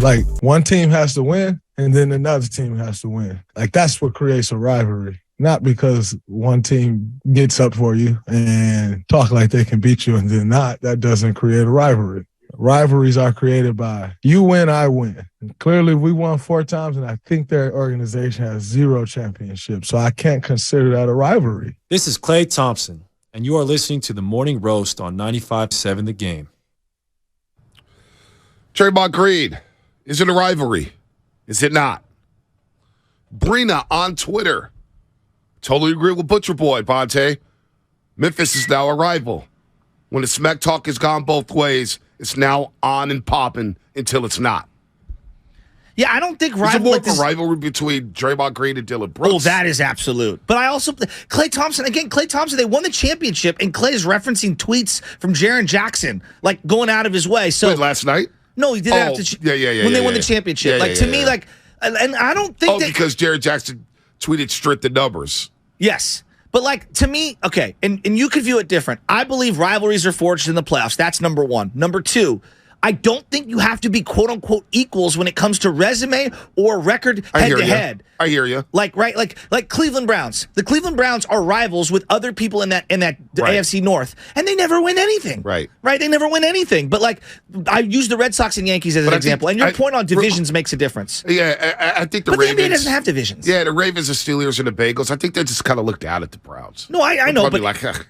Like, one team has to win, and then another team has to win. Like, that's what creates a rivalry. Not because one team gets up for you and talk like they can beat you and then not. That doesn't create a rivalry. Rivalries are created by you win, I win. And clearly, we won 4 times, and I think their organization has 0 championships. So I can't consider that a rivalry. This is Klay Thompson, and you are listening to the Morning Roast on 95.7 The Game. Draymond Green, is it a rivalry? Is it not? Brina on Twitter. Totally agree with Butcher Boy, Bonte. Memphis is now a rival. When the smack talk has gone both ways, it's now on and popping until it's not. Yeah, I don't think Is it more of a rivalry between Draymond Green and Dylan Brooks? Oh, that is absolute. But I also, Klay Thompson, they won the championship, and Klay is referencing tweets from Jaren Jackson, like going out of his way. So wait, last night? No, he did it after when they won the championship. To me, and I don't think because Jaren Jackson tweeted straight the numbers. Yes. But, to me, okay, and you could view it different. I believe rivalries are forged in the playoffs. That's number one. Number two, I don't think you have to be quote-unquote equals when it comes to resume or record head-to-head. I hear you. Like Cleveland Browns. The Cleveland Browns are rivals with other people in that AFC North, and they never win anything. Right. They never win anything. But, I use the Red Sox and Yankees as an example, and your point on divisions makes a difference. Yeah, I think the Ravens... But the NBA Ravens... doesn't have divisions. Yeah, the Ravens, the Steelers, and the Bengals, I think they just kind of look down at the Browns. No, I know, but...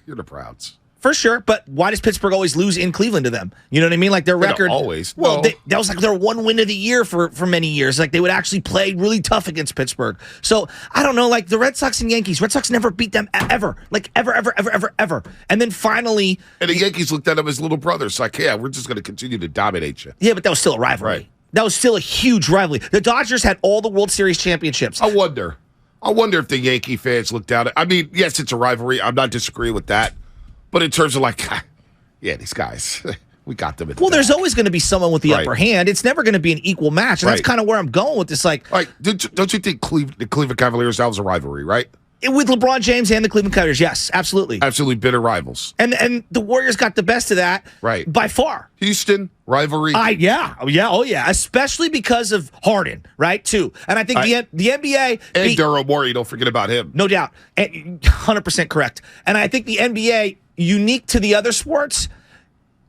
you're the Browns. For sure, but why does Pittsburgh always lose in Cleveland to them? You know what I mean? Like their record. Always. Well, that was like their one win of the year for many years. Like they would actually play really tough against Pittsburgh. So I don't know. Like the Red Sox and Yankees. Red Sox never beat them ever. Like ever. And then finally, and the Yankees looked at them as little brothers. Like, yeah, we're just going to continue to dominate you. Yeah, but that was still a rivalry. Right. That was still a huge rivalry. The Dodgers had all the World Series championships. I wonder if the Yankee fans looked down at. I mean, yes, it's a rivalry. I'm not disagreeing with that. But in terms of yeah, these guys, we got them. There's always going to be someone with the upper hand. It's never going to be an equal match, and that's kind of where I'm going with this. Like, don't you think the Cleveland Cavaliers, that was a rivalry, right? With LeBron James and the Cleveland Cavaliers, yes, absolutely. Absolutely bitter rivals. And the Warriors got the best of that, by far. Houston, rivalry. Oh yeah. Especially because of Harden, right, too. And I think the NBA... And Daryl Morey, don't forget about him. No doubt. 100% correct. And I think the NBA, unique to the other sports...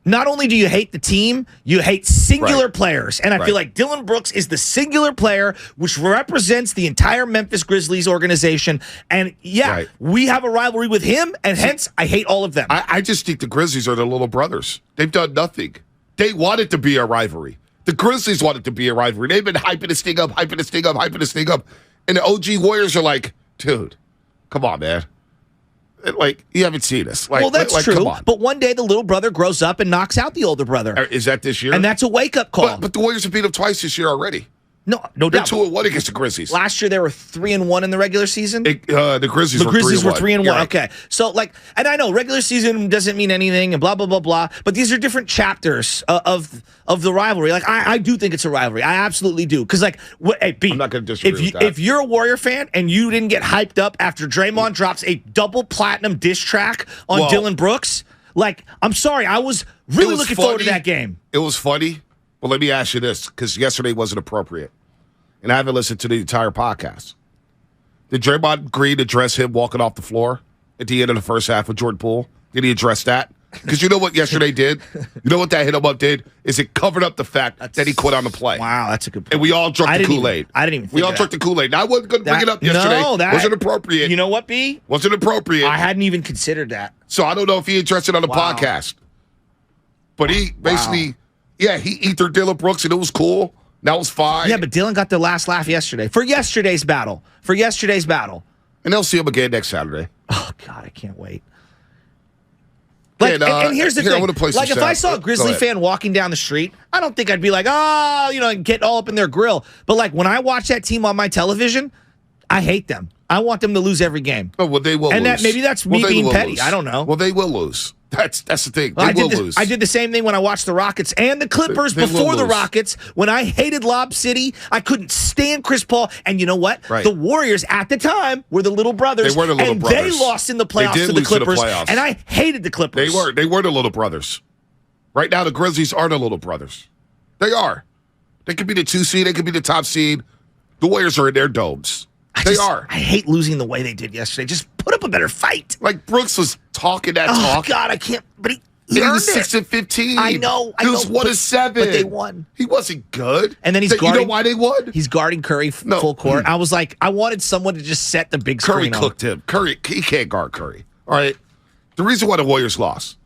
Not only do you hate the team, you hate singular players. And I feel like Dylan Brooks is the singular player which represents the entire Memphis Grizzlies organization. And, we have a rivalry with him, and hence I hate all of them. I just think the Grizzlies are the little brothers. They've done nothing. They want it to be a rivalry. The Grizzlies want it to be a rivalry. They've been hyping this thing up. And the OG Warriors are like, dude, come on, man. Like, you haven't seen us. Like, that's true. Come on. But one day the little brother grows up and knocks out the older brother. Is that this year? And that's a wake-up call. But the Warriors have beat them twice this year already. No They're doubt. 2-1 against the Grizzlies. Last year they were 3-1 in the regular season. The Grizzlies were 3-1. Right. Okay, so and I know regular season doesn't mean anything and blah blah blah blah. But these are different chapters of the rivalry. Like I do think it's a rivalry. I absolutely do. Because I'm not going to disagree with that. If you're a Warrior fan and you didn't get hyped up after Draymond drops a double platinum diss track on Dylan Brooks, I'm sorry, I was really looking forward to that game. It was funny. Well, let me ask you this, because yesterday wasn't appropriate. And I haven't listened to the entire podcast. Did Draymond Green address him walking off the floor at the end of the first half with Jordan Poole? Did he address that? Because you know what yesterday did? You know what that hit him up did? Is it covered up the fact that he quit on the play. Wow, that's a good point. And we all drunk the Kool-Aid. I didn't even think We all drunk the Kool-Aid. Now, I wasn't going to bring it up yesterday. No, that wasn't appropriate. You know what, B? Wasn't appropriate. I hadn't even considered that. So I don't know if he addressed it on the podcast. But he basically... Yeah, he ethered Dylan Brooks, and it was cool. That was fine. Yeah, but Dylan got the last laugh yesterday. For yesterday's battle. And they'll see him again next Saturday. Oh, God, I can't wait. And here's the thing. If I saw a Grizzly fan walking down the street, I don't think I'd be like, and get all up in their grill. But, when I watch that team on my television, I hate them. I want them to lose every game. Oh, well, they will lose. And maybe that's me being petty. I don't know. Well, they will lose. That's the thing. They will lose. I did the same thing when I watched the Rockets and the Clippers before the Rockets. When I hated Lob City, I couldn't stand Chris Paul. And you know what? Right. The Warriors at the time were the little brothers. They were the little brothers. They lost in the playoffs to the Clippers. And I hated the Clippers. They were the little brothers. Right now, the Grizzlies are the little brothers. They are. They could be the 2 seed. They could be the top seed. The Warriors are in their domes. They are. I hate losing the way they did yesterday. Just put up a better fight. Like Brooks was talking that talk. Oh, God, I can't. But he was 6-15. I know. He was 1-7. But they won. He wasn't good. And then he's guarding. You know why they won? He's guarding Curry full court. I was like, I wanted someone to just set the big Curry screen on. cooked him. Curry, he can't guard Curry. All right. The reason why the Warriors lost,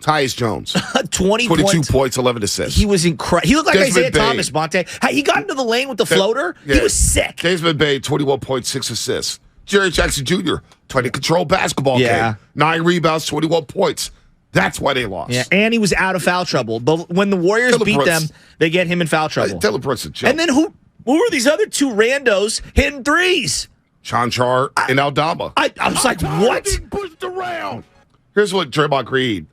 Tyus Jones. 22 points, 11 assists. He was incredible. He looked like Desmond Isaiah Bane. Thomas, Monte. He got into the lane with the floater. Yeah. He was sick. Desmond Bane, 21 points, 6 assists. Jerry Jackson Jr., trying to control basketball game. 9 rebounds, 21 points. That's why they lost. Yeah, and he was out of foul trouble. But when the Warriors beat them, they get him in foul trouble. Dylan Brooks a joke. And then who were these other 2 randos hitting threes? Chanchar and Aldama. I was like, what? Pushed around. Here's what Draymond Green,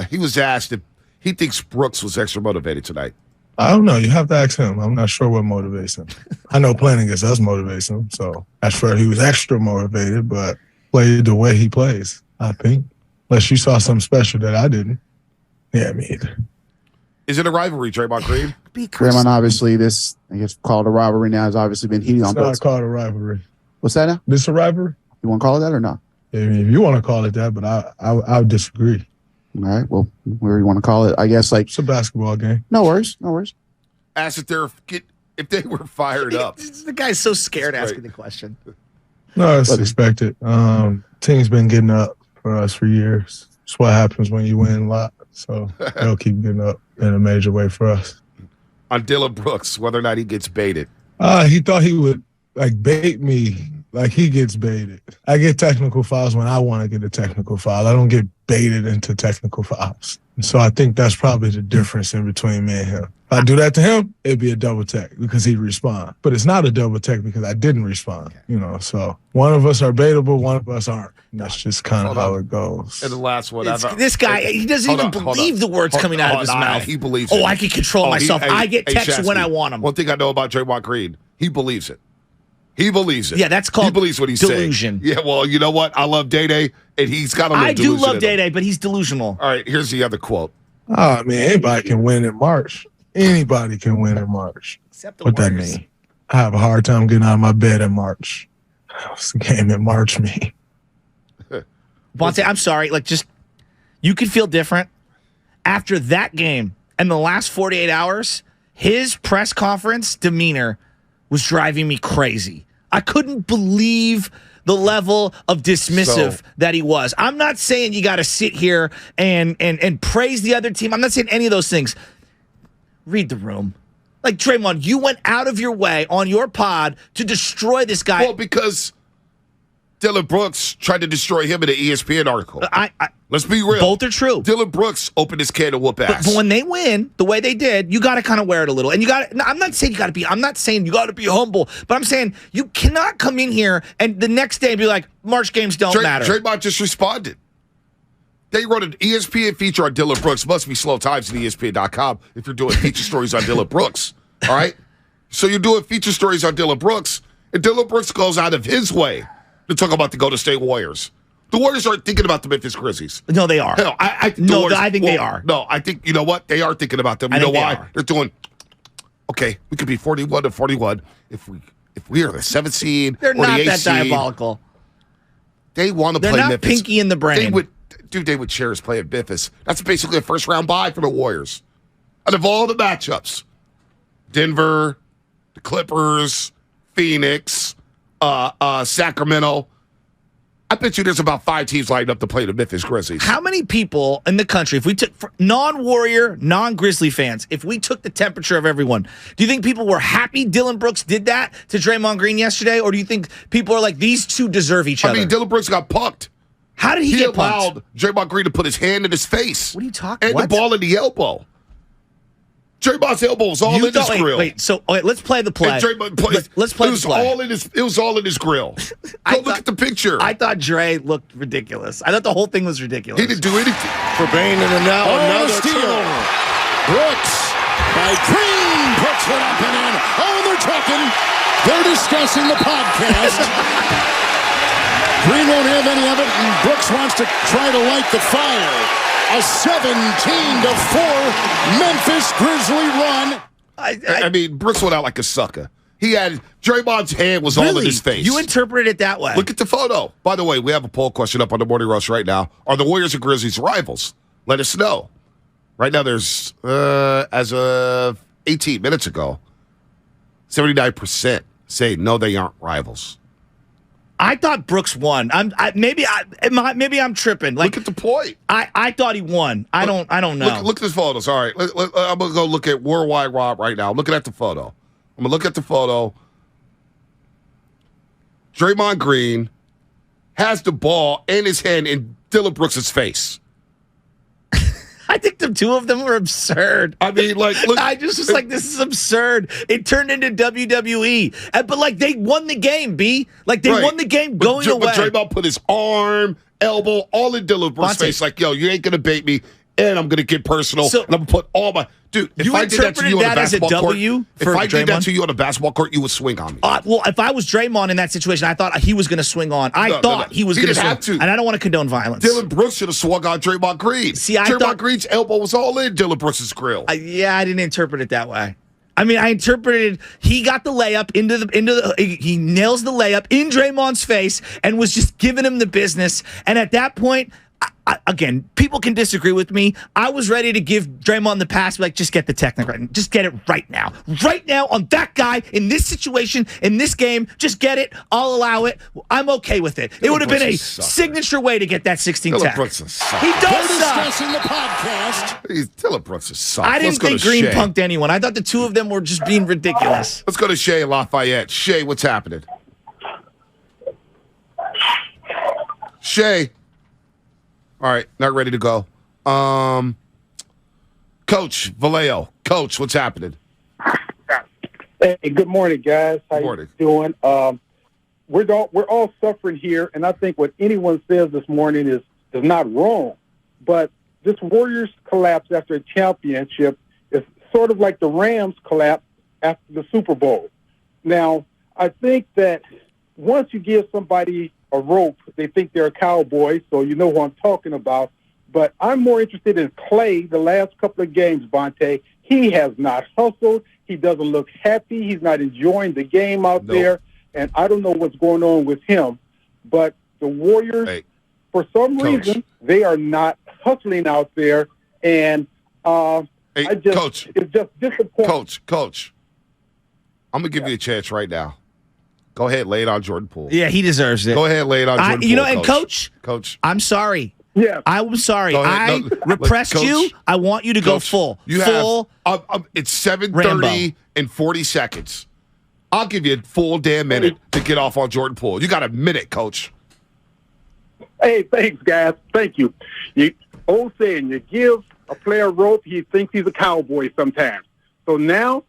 he was asked if he thinks Brooks was extra motivated tonight. I don't know. You have to ask him. I'm not sure what motivates him. I know playing against us motivates him, so that's where he was extra motivated, but played the way he plays, I think. Unless you saw something special that I didn't. Yeah, me either. Is it a rivalry, Draymond Green? Draymond, obviously, this, I guess, called a rivalry now, has obviously been heating on both. It's not called a rivalry. What's that now? This a rivalry? You want to call it that or not? I mean, if you want to call it that, but I would disagree. All right, well, where you want to call it, I guess, like. It's a basketball game. No worries, no worries. Ask if they were fired up. The guy's so scared asking the question. No, it's expected. Team's been getting up for us for years. It's what happens when you win a lot. So they'll keep getting up in a major way for us. On Dylan Brooks, whether or not he gets baited. He thought he would bait me like he gets baited. I get technical fouls when I want to get a technical foul. I don't get baited into technical fouls. And so I think that's probably the difference in between me and him. If I do that to him, it'd be a double tech because he'd respond. But it's not a double tech because I didn't respond. So one of us are baitable, one of us aren't. And that's just kind of how it goes. And the last one. This guy, he doesn't even believe the words coming out of his mouth. He believes it. I can control myself. I get texts when I want them. One thing I know about Draymond Green, he believes it. He believes it. Yeah, that's called he believes what he's delusion. saying. Yeah, well, you know what? I love Day-Day, and he's got a little delusion. I do love Day-Day, but he's delusional. All right, here's the other quote. Oh, man, anybody can win in March. Anybody can win in March. Except the what Warriors. that mean? I have a hard time getting out of my bed in March. What's the game in March mean? Bonte, I'm sorry. You could feel different. After that game and the last 48 hours, his press conference demeanor was driving me crazy. I couldn't believe the level of dismissive that he was. I'm not saying you got to sit here and praise the other team. I'm not saying any of those things. Read the room. Like, Draymond, you went out of your way on your pod to destroy this guy. Well, because Dylan Brooks tried to destroy him in an ESPN article. Let's be real. Both are true. Dylan Brooks opened his can to whoop ass. But when they win the way they did, you got to kind of wear it a little. And you got to, I'm not saying you got to be humble, but I'm saying you cannot come in here and the next day be like, March games don't matter. Draymond just responded. They wrote an ESPN feature on Dylan Brooks. Must be slow times at ESPN.com if you're doing feature stories on Dylan Brooks. All right? So you're doing feature stories on Dylan Brooks, and Dylan Brooks goes out of his way to talk about the Golden State Warriors. The Warriors aren't thinking about the Memphis Grizzlies. No, they are. Hell, I think they are. No, I think, you know what? They are thinking about them. You know why? They're doing, okay, we could be 41-41 if we are the 7th seed. They're or not the 8th that seed. diabolical. They want to play They're not Memphis. pinky in the brain. They would cherish playing Memphis. That's basically a first-round bye for the Warriors. Out of all the matchups, Denver, the Clippers, Phoenix, Sacramento, I bet you there's about 5 teams lined up to play the Memphis Grizzlies. How many people in the country, if we took non-Warrior, non-Grizzly fans, if we took the temperature of everyone, do you think people were happy Dylan Brooks did that to Draymond Green yesterday? Or do you think people are like, these two deserve each other? I mean, Dylan Brooks got punked. How did he get punked? He allowed Draymond Green to put his hand in his face. What are you talking about? And the ball in the elbow. Draymond's elbow was all in his grill. Let's play the play. Let's play the play. It was all in his grill. Look at the picture. I thought Dre looked ridiculous. I thought the whole thing was ridiculous. He didn't do anything. For Bane, and now another steal. Brooks by Green puts it up and in. Oh, they're talking. They're discussing the podcast. Green won't have any of it, and Brooks wants to try to light the fire. A 17-4 Memphis Grizzly run. I mean, Brooks went out like a sucker. Draymond's hand was all in his face. You interpreted it that way. Look at the photo. By the way, we have a poll question up on the Morning Rush right now. Are the Warriors and Grizzlies rivals? Let us know. Right now, there's, as of 18 minutes ago, 79% say no, they aren't rivals. I thought Brooks won. Maybe I'm tripping. Like, look at the point. I thought he won. I don't know. Look at his photos. All right, I'm gonna go look at Worldwide Rob right now. I'm looking at the photo. I'm gonna look at the photo. Draymond Green has the ball in his hand in Dylan Brooks' face. I think the two of them were absurd. I mean, like, look. I just was like, this is absurd. It turned into WWE. But, like, they won the game, B. Like, they won the game going away. But Draymond put his arm, elbow, all in Dylan Brooks' face. Like, yo, you ain't going to bait me, and I'm going to get personal, and I'm going to put all my... Dude, if I did that to you on a basketball court, if I did that to you on a basketball court, you would swing on me. Well, if I was Draymond in that situation, I thought he was going to swing on. I thought he was going to swing. Have to. And I don't want to condone violence. Dylan Brooks should have swung on Draymond Green. Draymond Green's elbow was all in Dylan Brooks' grill. I didn't interpret it that way. I mean, I interpreted he got the layup he nails the layup in Draymond's face and was just giving him the business. And at that point, again, people can disagree with me. I was ready to give Draymond the pass, like, just get the technical right. Just get it right now. Right now on that guy, in this situation, in this game, just get it. I'll allow it. I'm okay with it. It would have been a signature way to get that 16 tech. Brooks is suck. He does suck. Discussing the podcast. Dylan Brooks is suck. I didn't think Green punked anyone. I thought the two of them were just being ridiculous. Let's go to Shay Lafayette. Shay, what's happening? Shay. All right, not ready to go. Coach Vallejo. Coach, what's happening? Hey, good morning, guys. How you doing? We're all suffering here, and I think what anyone says this morning is not wrong. But this Warriors collapse after a championship is sort of like the Rams collapse after the Super Bowl. Now, I think that once you give somebody a rope, they think they're a cowboy, so you know who I'm talking about. But I'm more interested in Clay the last couple of games, Bonte. He has not hustled. He doesn't look happy. He's not enjoying the game out there. And I don't know what's going on with him. But the Warriors, for some reason, they are not hustling out there. And it's just disappointing. Coach, I'm going to give you a chance right now. Go ahead, lay it on Jordan Poole. Yeah, he deserves it. Go ahead, lay it on Jordan Poole. And Coach, I'm sorry. Yeah, I'm sorry. I repressed you. I want you to go full. It's 7:30 and 40 seconds. I'll give you a full damn minute to get off on Jordan Poole. You got a minute, Coach. Hey, thanks, guys. Thank you. Old saying, you give a player rope, he thinks he's a cowboy sometimes. So now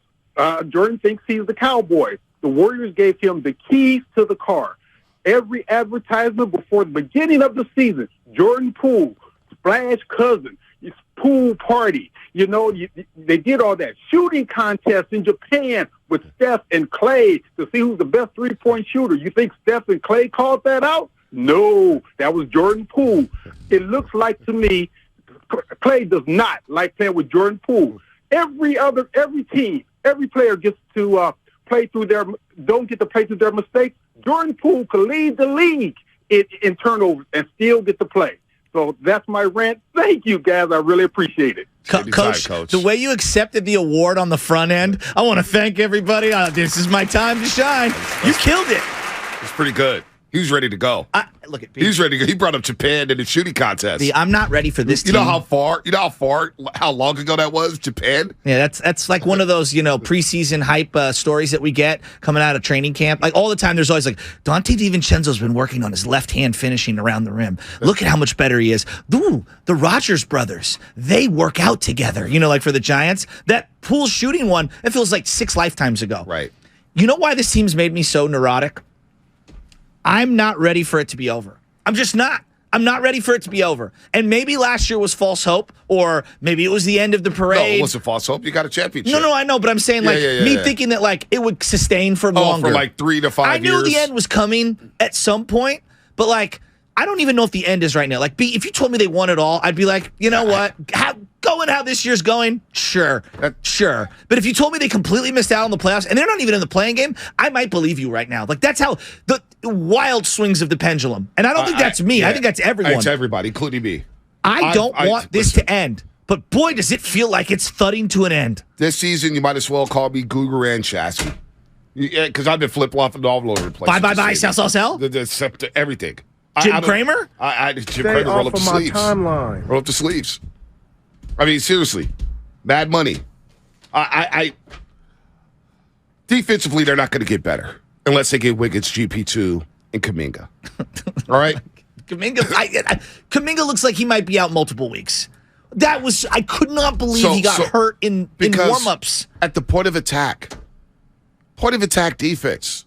Jordan thinks he's the cowboy. The Warriors gave him the keys to the car. Every advertisement before the beginning of the season, Jordan Poole, Splash Cousin, pool party. You know, they did all that. Shooting contest in Japan with Steph and Clay to see who's the best three-point shooter. You think Steph and Clay called that out? No, that was Jordan Poole. It looks like to me, Clay does not like playing with Jordan Poole. Every team, every player gets to don't get to play through their mistakes. Jordan Poole could lead the league in turnovers and still get to play. So that's my rant. Thank you, guys. I really appreciate it. Coach, the way you accepted the award on the front end, I want to thank everybody. This is my time to shine. You killed it. It's pretty good. He was ready to go. Look at Pete. He was ready to go. He brought up Japan in the shooting contest. I'm not ready for this team. You know how long ago that was, Japan? Yeah, that's like one of those, preseason hype stories that we get coming out of training camp. Like all the time, there's always like, Dante DiVincenzo's been working on his left hand finishing around the rim. Look at how much better he is. Ooh, the Rogers brothers, they work out together. Like for the Giants, that Poole shooting one, it feels like 6 lifetimes ago. Right. You know why this team's made me so neurotic? I'm not ready for it to be over. I'm just not. I'm not ready for it to be over. And maybe last year was false hope, or maybe it was the end of the parade. No, it wasn't false hope. You got a championship. No, I know, but I'm saying thinking that it would sustain for longer. For 3 to 5 years. I knew the end was coming at some point, but I don't even know if the end is right now. Like, if you told me they won it all, I'd be like, you know what? How this year's going, sure. But if you told me they completely missed out on the playoffs and they're not even in the playing game, I might believe you right now. Like, that's how the wild swings of the pendulum. And I don't think that's me. I think that's everyone. It's everybody, including me. I don't want this to end. But boy, does it feel like it's thudding to an end. This season, you might as well call me Guru and Chassis. Yeah, because I've been flip-flopping all over the place. Bye, sell. Everything. Jim Cramer? Jim Cramer, roll up the sleeves. Timeline. Roll up the sleeves. I mean, seriously. Mad money. Defensively, they're not going to get better unless they get Wiggins, GP2, and Kuminga. All right? Kuminga looks like he might be out multiple weeks. I could not believe he got hurt in warm-ups. At the point of attack defense,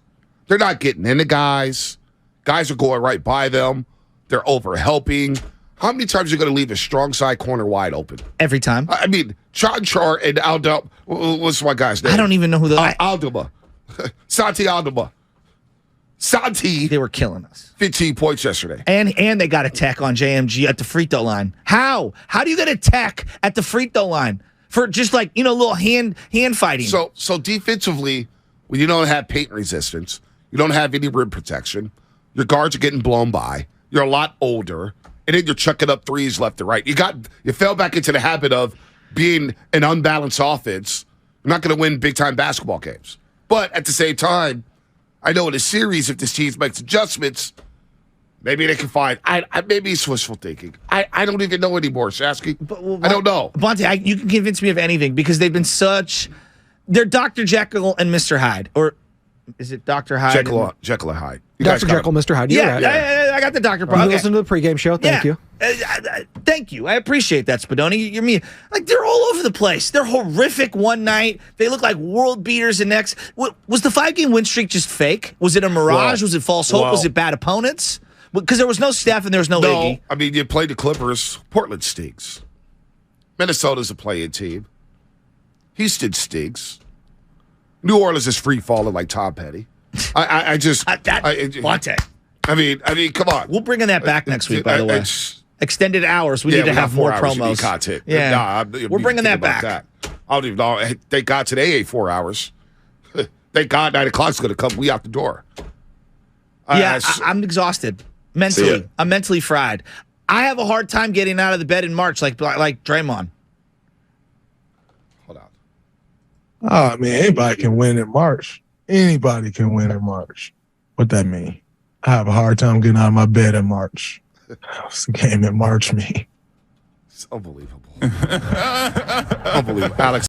they're not getting into guys. Guys are going right by them. They're over-helping. How many times are you going to leave a strong side corner wide open? Every time. I mean, Char and Aldama. What's my guy's name? I don't even know who the... Aldama. Santi Aldama. Santi. They were killing us. 15 points yesterday. And they got a tech on JMG at the free throw line. How? How do you get a tech at the free throw line? For just like, little hand fighting. So defensively, when you don't have paint resistance, you don't have any rim protection, your guards are getting blown by, you're a lot older, and then you're chucking up threes left and right. You fell back into the habit of being an unbalanced offense. You're not going to win big-time basketball games. But at the same time, I know in a series, if this team makes adjustments, maybe they can find. Maybe it's wishful thinking. I don't even know anymore, Shasky. I don't know. Bonte, you can convince me of anything because they've been they're Dr. Jekyll and Mr. Hyde. Or is it Dr. Hyde? Jekyll and Hyde. Dr. Jekyll, Mr. Hyde. Yeah, I got the doctor. You listen to the pregame show. Thank you. Thank you. I appreciate that, Spadoni. You're me. Like, they're all over the place. They're horrific one night. They look like world beaters the next. Was the 5-game win streak just fake? Was it a mirage? Was it false hope? Was it bad opponents? Because there was no Steph and there was no Iggy. I mean, you played the Clippers. Portland stinks. Minnesota's a play-in team. Houston stinks. New Orleans is free-falling like Tom Petty. Bonte. I mean, come on. We'll bring in that back next week, by the way. Extended hours. We need to have more promos. Content. Yeah. We're bringing that back. I don't even know. Thank God today ain't 4 hours. Thank God 9 o'clock's going to come. We out the door. I'm exhausted. Mentally. I'm mentally fried. I have a hard time getting out of the bed in March like Draymond. Hold on. Oh, I mean, anybody can win in March. Anybody can win in March. What that mean? I have a hard time getting out of my bed in March. What's the game in March mean? It's unbelievable. Unbelievable. Alex.